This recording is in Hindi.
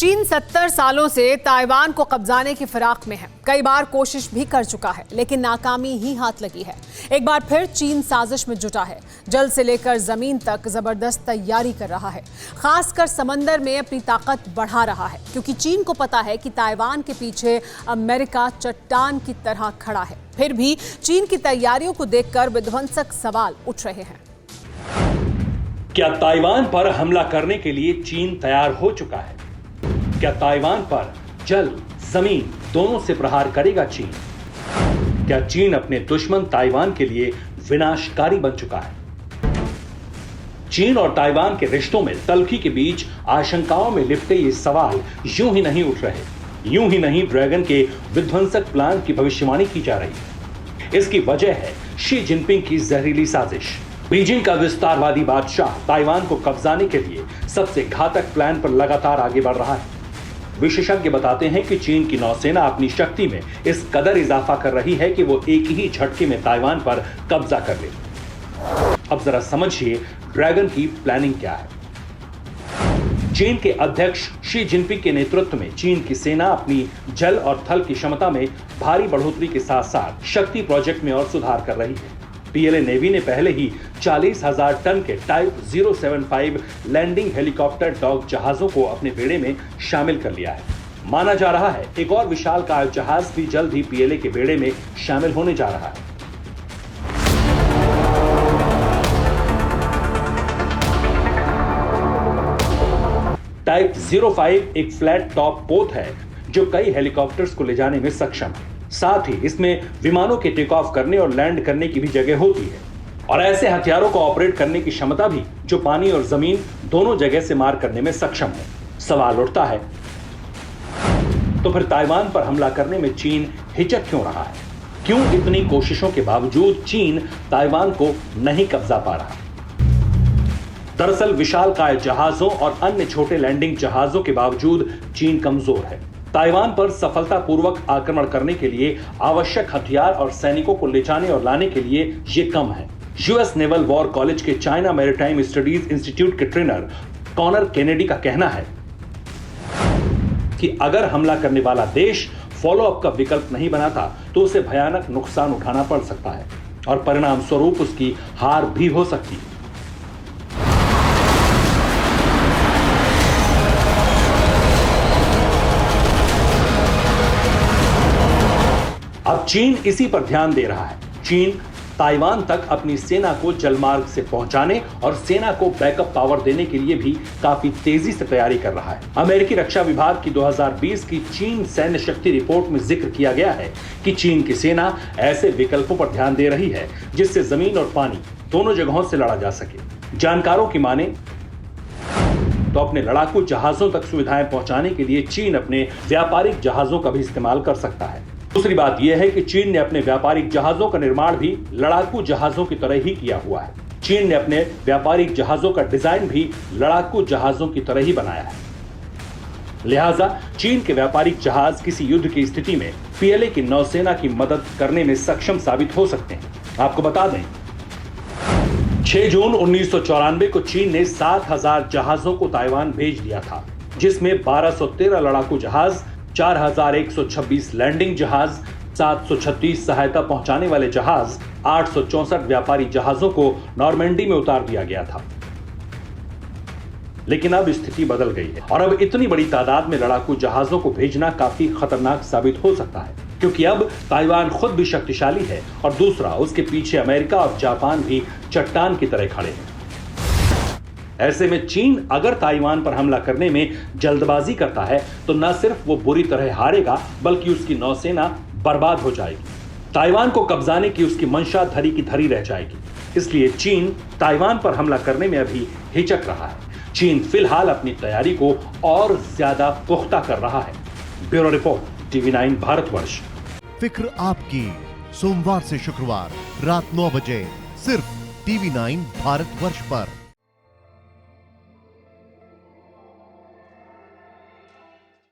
चीन 70 सालों से ताइवान को कब्जाने की फिराक में है। कई बार कोशिश भी कर चुका है, लेकिन नाकामी ही हाथ लगी है। एक बार फिर चीन साजिश में जुटा है। जल से लेकर जमीन तक जबरदस्त तैयारी कर रहा है। खासकर समंदर में अपनी ताकत बढ़ा रहा है, क्योंकि चीन को पता है कि ताइवान के पीछे अमेरिका चट्टान की तरह खड़ा है। फिर भी चीन की तैयारियों को देखकर विध्वंसक सवाल उठ रहे हैं। क्या ताइवान पर हमला करने के लिए चीन तैयार हो चुका है? क्या ताइवान पर जल जमीन दोनों से प्रहार करेगा चीन? क्या चीन अपने दुश्मन ताइवान के लिए विनाशकारी बन चुका है? चीन और ताइवान के रिश्तों में तल्खी के बीच आशंकाओं में लिपटे ये सवाल यूं ही नहीं उठ रहे। यूं ही नहीं ड्रैगन के विध्वंसक प्लान की भविष्यवाणी की जा रही है। इसकी वजह है शी जिनपिंग की जहरीली साजिश। बीजिंग का विस्तारवादी बादशाह ताइवान को कब्जाने के लिए सबसे घातक प्लान पर लगातार आगे बढ़ रहा है। विशेषज्ञ बताते हैं कि चीन की नौसेना अपनी शक्ति में इस कदर इजाफा कर रही है कि वो एक ही झटके में ताइवान पर कब्जा कर ले। अब जरा समझिए ड्रैगन की प्लानिंग क्या है। चीन के अध्यक्ष शी जिनपिंग के नेतृत्व में चीन की सेना अपनी जल और थल की क्षमता में भारी बढ़ोतरी के साथ साथ शक्ति प्रोजेक्ट में और सुधार कर रही है। पीएलए नेवी ने पहले ही 40,000 टन के टाइप 075 लैंडिंग हेलीकॉप्टर डॉग जहाजों को अपने बेड़े में शामिल कर लिया है। माना जा रहा है एक और विशालकाय जहाज भी जल्द ही पीएलए के बेड़े में शामिल होने जा रहा है। टाइप 05 एक फ्लैट टॉप पोत है जो कई हेलीकॉप्टर्स को ले जाने में सक्षम है। साथ ही इसमें विमानों के टेक ऑफ करने और लैंड करने की भी जगह होती है और ऐसे हथियारों को ऑपरेट करने की क्षमता भी जो पानी और जमीन दोनों जगह से मार करने में सक्षम है। सवाल उठता है, तो फिर ताइवान पर हमला करने में चीन हिचक क्यों रहा है? क्यों इतनी कोशिशों के बावजूद चीन ताइवान को नहीं कब्जा पा रहा? दरअसल विशालकाय जहाजों और अन्य छोटे लैंडिंग जहाजों के बावजूद चीन कमजोर है। ताइवान पर सफलतापूर्वक आक्रमण करने के लिए आवश्यक हथियार और सैनिकों को ले जाने और लाने के लिए ये कम है। यूएस नेवल वॉर कॉलेज के चाइना मैरीटाइम स्टडीज इंस्टीट्यूट के ट्रेनर कॉनर केनेडी का कहना है कि अगर हमला करने वाला देश फॉलो अप का विकल्प नहीं बनाता तो उसे भयानक नुकसान उठाना पड़ सकता है और परिणाम स्वरूप उसकी हार भी हो सकती है। अब चीन इसी पर ध्यान दे रहा है। चीन ताइवान तक अपनी सेना को जलमार्ग से पहुंचाने और सेना को बैकअप पावर देने के लिए भी काफी तेजी से तैयारी कर रहा है। अमेरिकी रक्षा विभाग की 2020 की चीन सैन्य शक्ति रिपोर्ट में जिक्र किया गया है कि चीन की सेना ऐसे विकल्पों पर ध्यान दे रही है जिससे जमीन और पानी दोनों जगहों से लड़ा जा सके। जानकारों की माने तो अपने लड़ाकू जहाजों तक सुविधाएं पहुंचाने के लिए चीन अपने व्यापारिक जहाजों का भी इस्तेमाल कर सकता है। दूसरी बात यह है कि चीन ने अपने व्यापारिक जहाजों का निर्माण भी लड़ाकू जहाजों की तरह ही किया हुआ है। चीन ने अपने व्यापारिक जहाजों का डिजाइन भी लड़ाकू जहाजों की तरह ही बनाया है। लिहाजा चीन के व्यापारिक जहाज किसी युद्ध की स्थिति में पीएलए की नौसेना की मदद करने में सक्षम साबित हो सकते हैं। आपको बता दें 6 जून 1994 को चीन ने 7,000 जहाजों को ताइवान भेज दिया था, जिसमें 1213 लड़ाकू जहाज, 4,126 लैंडिंग जहाज, 736 सहायता पहुंचाने वाले जहाज, 864 व्यापारी जहाजों को नॉर्मैंडी में उतार दिया गया था। लेकिन अब स्थिति बदल गई है और अब इतनी बड़ी तादाद में लड़ाकू जहाजों को भेजना काफी खतरनाक साबित हो सकता है, क्योंकि अब ताइवान खुद भी शक्तिशाली है और दूसरा उसके पीछे अमेरिका और जापान भी चट्टान की तरह खड़े हैं। ऐसे में चीन अगर ताइवान पर हमला करने में जल्दबाजी करता है तो न सिर्फ वो बुरी तरह हारेगा बल्कि उसकी नौसेना बर्बाद हो जाएगी। ताइवान को कब्जाने की उसकी मंशा धरी की धरी रह जाएगी। इसलिए चीन ताइवान पर हमला करने में अभी हिचक रहा है। चीन फिलहाल अपनी तैयारी को और ज्यादा पुख्ता कर रहा है। Bureau report, TV9 Bharatvarsh. फिक्र आपकी, सोमवार से शुक्रवार रात 9 बजे सिर्फ TV9 भारतवर्ष पर।